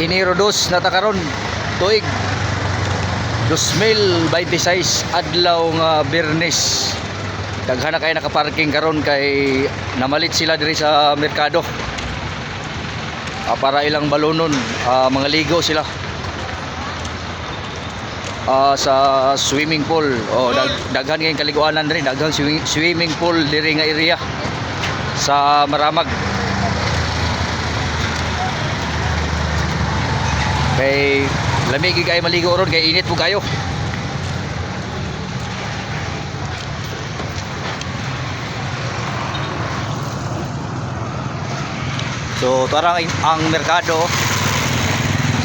Enero 2 natakaron tuig 2026 adlaw nga Biyernes. Daghan na kay nakaparking karon kay namalit sila diri sa merkado. Para ilang balonon, mga ligo sila. Sa swimming pool. Daghan kayong kaliguanan diri, daghang swimming pool diri nga area sa Maramag. Kay lamig kayo maligo ron kay init po kayo. So tarang ang merkado.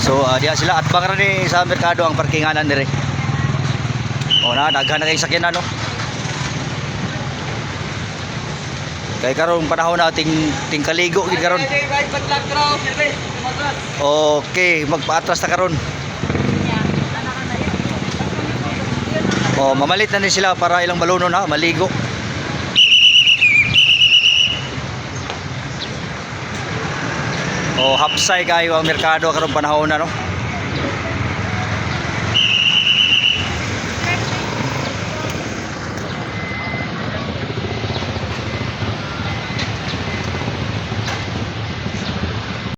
So diya sila at bang ni sa merkado ang parkinganan dire. Na daghan na kay sakyanan no. Kay karon panahon na ting kaligo gid karon. Okay, magpaatras ta karon. Mamalit na ni sila para ilang balonon ha, maligo. Hapsay kayo ang merkado karon panahon na no.